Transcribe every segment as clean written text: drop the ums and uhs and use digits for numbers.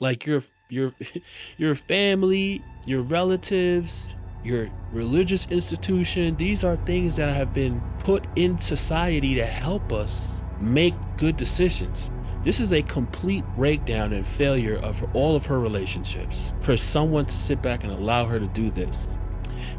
Like your family, your relatives, your religious institution, these are things that have been put in society to help us make good decisions. This is a complete breakdown and failure of all of her relationships for someone to sit back and allow her to do this.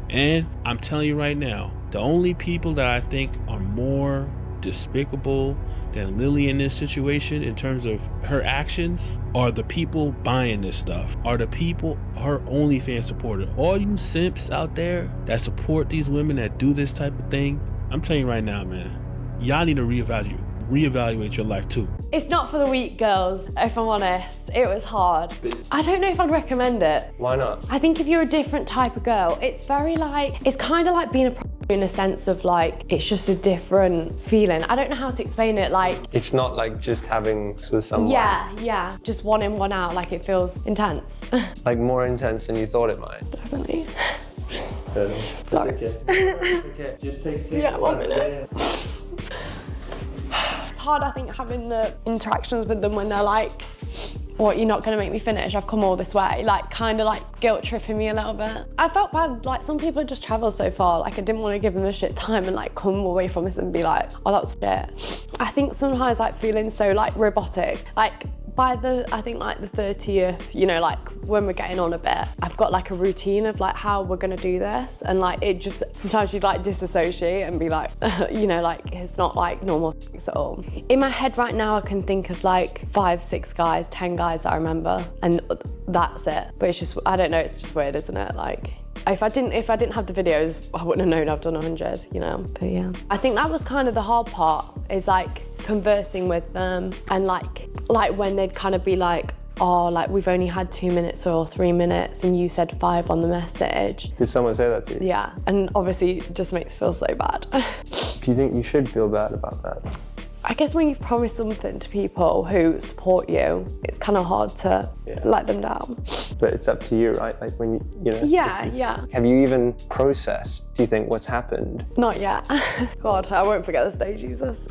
And I'm telling you right now, the only people that I think are more despicable than Lily in this situation in terms of her actions are the people buying this stuff, are the people, her OnlyFans supporter. All you simps out there that support these women that do this type of thing, I'm telling you right now, man, y'all need to reevaluate your life too. It's not for the weak, girls, if I'm honest. It was hard. I don't know if I'd recommend it. Why not? I think if you're a different type of girl, it's very like, it's kind of like being a in a sense of like, it's just a different feeling. I don't know how to explain it, like. It's not like just having sex with someone. Yeah, just one in, one out, like it feels intense. Like more intense than you thought it might. Definitely. Sorry. Okay. Just take yeah, 1 minute. It's hard, I think, having the interactions with them when they're like, what, you're not gonna make me finish? I've come all this way. Like, kind of like guilt tripping me a little bit. I felt bad, like some people had just traveled so far, like I didn't want to give them a shit time and like come away from this and be like, oh, that was shit. I think sometimes like feeling so like robotic, like by I think like the 30th, you know, like when we're getting on a bit, I've got like a routine of like how we're gonna do this. And like, it just, sometimes you'd like disassociate and be like, you know, like it's not like normal sex at all. In my head right now, I can think of like 5, 6 guys, 10 guys that I remember, and that's it. But it's just, I don't know, it's just weird, isn't it? Like, if I didn't have the videos, I wouldn't have known I've done 100, you know? But yeah. I think that was kind of the hard part, is like conversing with them, and like when they'd kind of be like, oh, like we've only had 2 minutes or 3 minutes and you said 5 on the message. Did someone say that to you? Yeah, and obviously it just makes me feel so bad. Do you think you should feel bad about that? I guess when you've promised something to people who support you, it's kind of hard to let them down. But it's up to you, right? Like when you know. Yeah. Have you even processed, do you think, what's happened? Not yet. God, I won't forget this day, Jesus.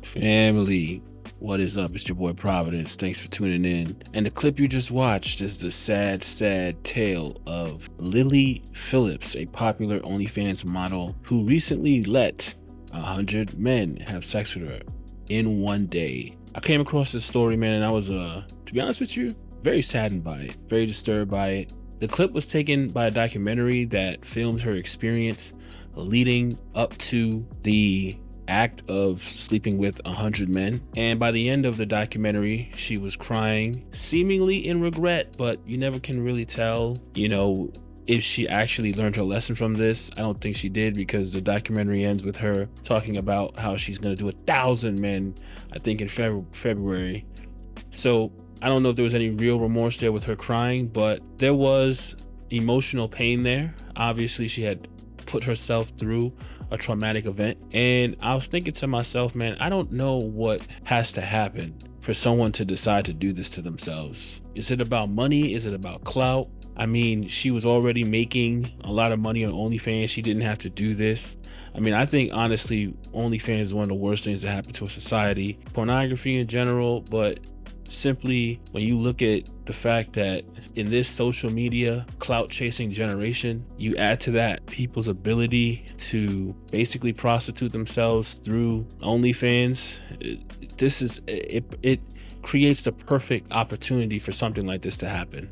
Family, what is up? It's your boy Providence. Thanks for tuning in. And the clip you just watched is the sad, sad tale of Lily Phillips, a popular OnlyFans model who recently let 100 men have sex with her in one day. I came across this story, man, and I was, to be honest with you, very saddened by it, very disturbed by it. The clip was taken by a documentary that filmed her experience leading up to the act of sleeping with 100 men. And by the end of the documentary, she was crying, seemingly in regret, but you never can really tell, you know, if she actually learned her lesson from this. I don't think she did, because the documentary ends with her talking about how she's gonna do 1,000 men, I think in February. So I don't know if there was any real remorse there with her crying, but there was emotional pain there. Obviously, she had put herself through a traumatic event. And I was thinking to myself, man, I don't know what has to happen for someone to decide to do this to themselves. Is it about money? Is it about clout? I mean, she was already making a lot of money on OnlyFans. She didn't have to do this. I mean, I think honestly, OnlyFans is one of the worst things that happen to a society. Pornography in general, but simply when you look at the fact that in this social media clout chasing generation, you add to that people's ability to basically prostitute themselves through OnlyFans, it creates the perfect opportunity for something like this to happen.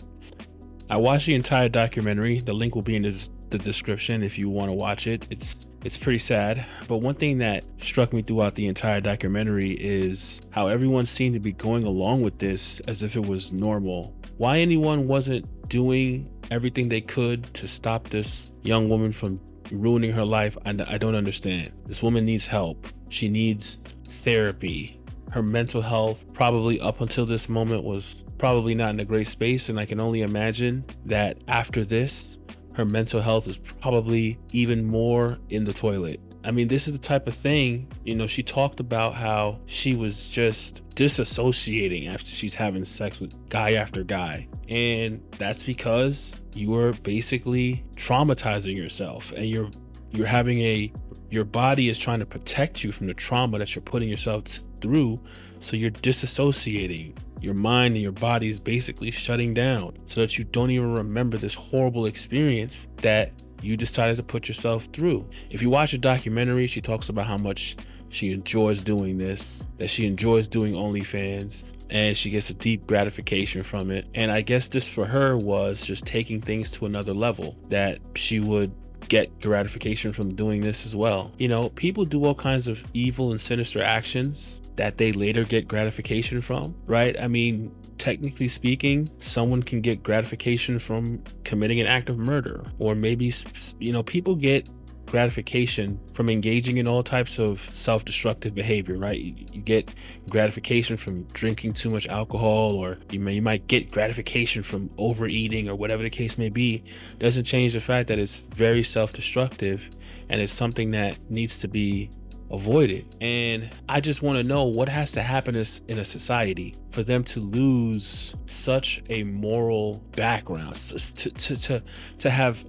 I watched the entire documentary. The link will be in the description if you want to watch it. It's pretty sad. But one thing that struck me throughout the entire documentary is how everyone seemed to be going along with this as if it was normal. Why anyone wasn't doing everything they could to stop this young woman from ruining her life, I don't understand. This woman needs help. She needs therapy. Her mental health probably up until this moment was probably not in a great space, and I can only imagine that after this, her mental health is probably even more in the toilet. I mean, this is the type of thing, you know, she talked about how she was just disassociating after she's having sex with guy after guy. And that's because you are basically traumatizing yourself, and you're having your body is trying to protect you from the trauma that you're putting yourself through. So you're disassociating. your mind and your body is basically shutting down so that you don't even remember this horrible experience that you decided to put yourself through. If you watch a documentary, she talks about how much she enjoys doing this, that she enjoys doing OnlyFans, and she gets a deep gratification from it. And I guess this for her was just taking things to another level, that she would get gratification from doing this as well. You know, people do all kinds of evil and sinister actions that they later get gratification from, right? I mean, technically speaking, someone can get gratification from committing an act of murder, or maybe, you know, people get gratification from engaging in all types of self-destructive behavior, right? You get gratification from drinking too much alcohol, or you might get gratification from overeating, or whatever the case may be. Doesn't change the fact that it's very self-destructive, and it's something that needs to be avoided. And I just want to know what has to happen in a society for them to lose such a moral background, to have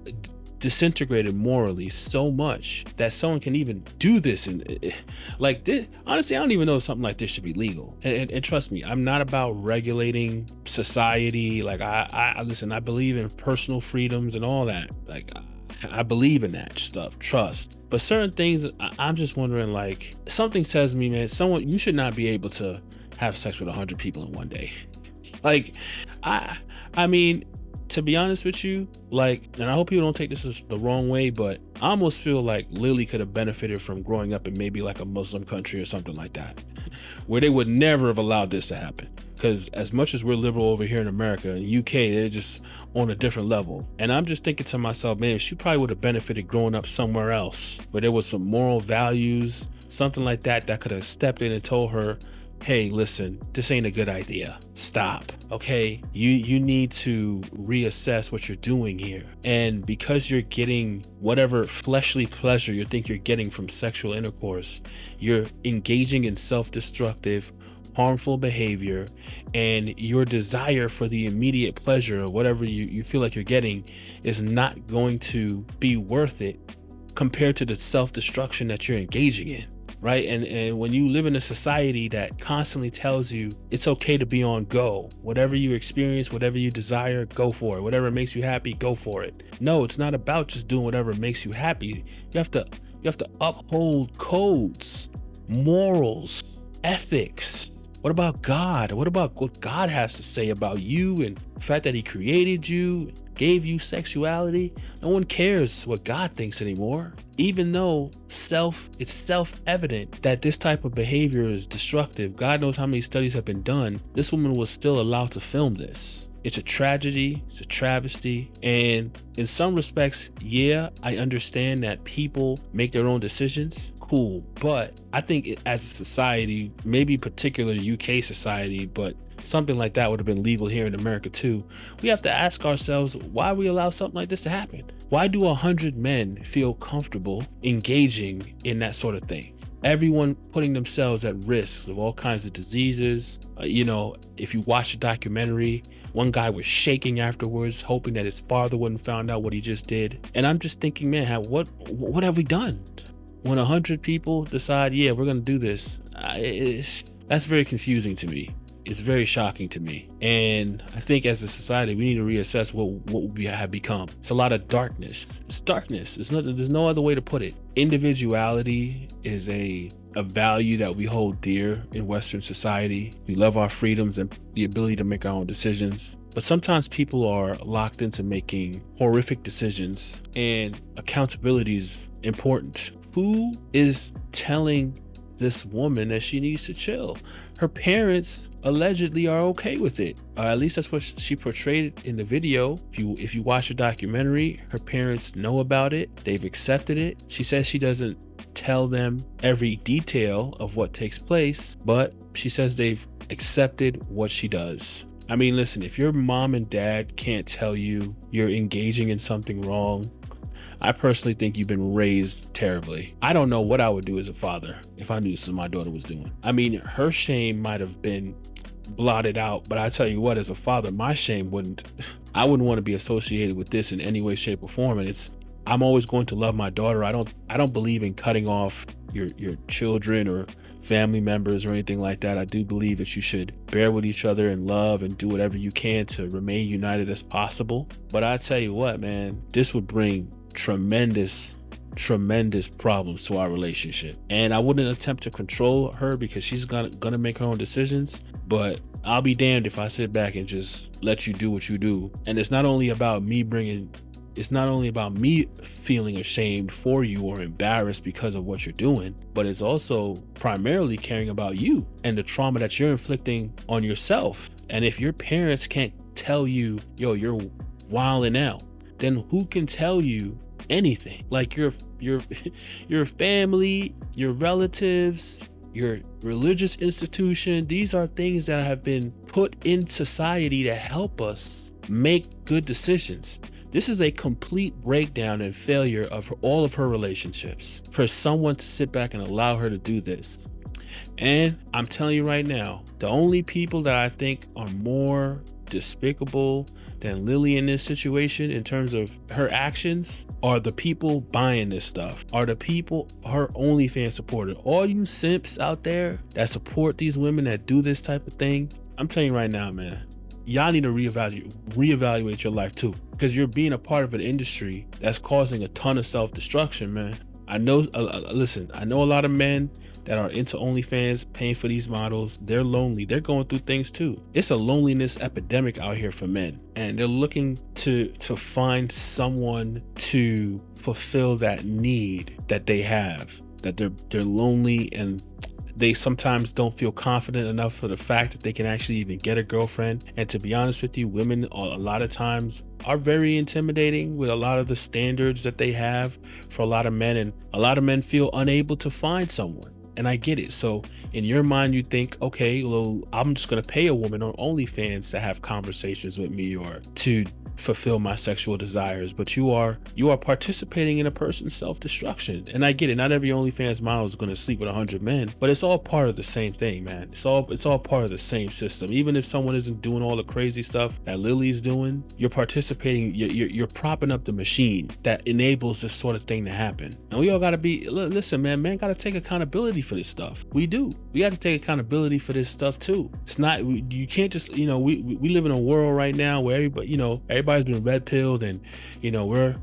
disintegrated morally so much that someone can even do this. And like this, honestly, I don't even know if something like this should be legal. And trust me, I'm not about regulating society. Like I listen, I believe in personal freedoms and all that. Like I believe in that stuff, trust. But certain things, I'm just wondering, like, something says to me, man, you should not be able to have sex with 100 people in one day. Like, I mean, to be honest with you, like, and I hope people don't take this as the wrong way, but I almost feel like Lily could have benefited from growing up in maybe like a Muslim country or something like that, where they would never have allowed this to happen. Because as much as we're liberal over here in America, in UK, they're just on a different level. And I'm just thinking to myself, man, she probably would have benefited growing up somewhere else where there was some moral values, something like that could have stepped in and told her, hey, listen, this ain't a good idea. Stop, okay? You need to reassess what you're doing here. And because you're getting whatever fleshly pleasure you think you're getting from sexual intercourse, you're engaging in self-destructive, harmful behavior, and your desire for the immediate pleasure of whatever you feel like you're getting is not going to be worth it compared to the self-destruction that you're engaging in, right? And when you live in a society that constantly tells you it's okay to be on go, whatever you experience, whatever you desire, go for it. Whatever makes you happy, go for it. No, it's not about just doing whatever makes you happy. You have to uphold codes, morals, ethics. What about God? What about what God has to say about you and the fact that he created you, gave you sexuality? No one cares what God thinks anymore. Even though it's self-evident that this type of behavior is destructive. God knows how many studies have been done. This woman was still allowed to film this. It's a tragedy, it's a travesty. And in some respects, yeah, I understand that people make their own decisions. Cool. But I think as a society, maybe particularly UK society, but something like that would have been legal here in America too. We have to ask ourselves why we allow something like this to happen. Why do 100 men feel comfortable engaging in that sort of thing? Everyone putting themselves at risk of all kinds of diseases. If you watch the documentary, one guy was shaking afterwards, hoping that his father wouldn't find out what he just did. And I'm just thinking, man, what have we done? When 100 people decide, yeah, we're gonna do this, that's very confusing to me. It's very shocking to me. And I think as a society, we need to reassess what we have become. It's a lot of darkness. It's darkness. There's no other way to put it. Individuality is a value that we hold dear in Western society. We love our freedoms and the ability to make our own decisions. But sometimes people are locked into making horrific decisions, and accountability is important. Who is telling this woman that she needs to chill? Her parents allegedly are okay with it. At least that's what she portrayed in the video. If you watch the documentary, her parents know about it. They've accepted it. She says she doesn't tell them every detail of what takes place, but she says they've accepted what she does. I mean, listen, if your mom and dad can't tell you you're engaging in something wrong, I personally think you've been raised terribly. I don't know what I would do as a father if I knew this was my daughter was doing. I mean, her shame might have been blotted out, but I tell you what, as a father, my shame I wouldn't want to be associated with this in any way, shape, or form. And I'm always going to love my daughter. I don't believe in cutting off your children or family members or anything like that. I do believe that you should bear with each other in love and do whatever you can to remain united as possible. But I tell you what, man, this would bring tremendous problems to our relationship. And I wouldn't attempt to control her because she's gonna make her own decisions. But I'll be damned if I sit back and just let you do what you do. And it's not only about me feeling ashamed for you or embarrassed because of what you're doing, but it's also primarily caring about you and the trauma that you're inflicting on yourself. And if your parents can't tell you, yo, you're wilding out, then who can tell you anything? Like your family, your relatives, your religious institution, these are things that have been put in society to help us make good decisions. This is a complete breakdown and failure of all of her relationships for someone to sit back and allow her to do this. And I'm telling you right now, the only people that I think are more despicable than Lily in this situation in terms of her actions are the people buying this stuff, are the people, her OnlyFans supporter. All you simps out there that support these women that do this type of thing, I'm telling you right now, man, y'all need to reevaluate your life too, because you're being a part of an industry that's causing a ton of self-destruction, man. I know, listen, I know a lot of men that are into OnlyFans, paying for these models. They're lonely. They're going through things too. It's a loneliness epidemic out here for men, and they're looking to find someone to fulfill that need that they have. That they're lonely, and they sometimes don't feel confident enough for the fact that they can actually even get a girlfriend. And to be honest with you, women a lot of times are very intimidating with a lot of the standards that they have for a lot of men, and a lot of men feel unable to find someone. And I get it. So in your mind, you think, okay, well, I'm just going to pay a woman on OnlyFans to have conversations with me or to fulfill my sexual desires, but you are participating in a person's self-destruction. And I get it, not every OnlyFans model is going to sleep with 100 men, but it's all part of the same thing, man. It's all part of the same system. Even if someone isn't doing all the crazy stuff that Lily's doing, you're participating, you're propping up the machine that enables this sort of thing to happen. And we all got to be, listen, man got to take accountability for this stuff. We got to take accountability for this stuff too. It's not, you can't just, we live in a world right now where everybody's been red pilled, and we're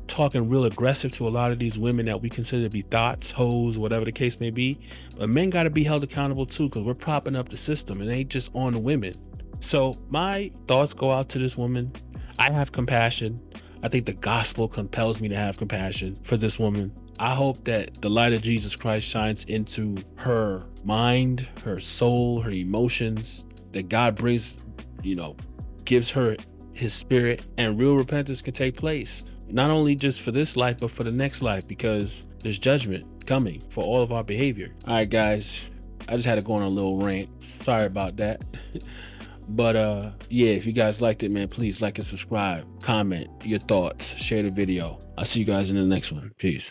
talking real aggressive to a lot of these women that we consider to be thoughts, hoes, whatever the case may be. But men got to be held accountable too, because we're propping up the system. It ain't just on the women. So my thoughts go out to this woman. I have compassion. I think the gospel compels me to have compassion for this woman. I hope that the light of Jesus Christ shines into her mind, her soul, her emotions, that God brings, gives her his spirit, and real repentance can take place, not only just for this life but for the next life, because there's judgment coming for all of our behavior. All right, guys, I just had to go on a little rant. Sorry about that. But yeah, if you guys liked it, man, please like and subscribe, comment your thoughts, share the video. I'll see you guys in the next one. Peace.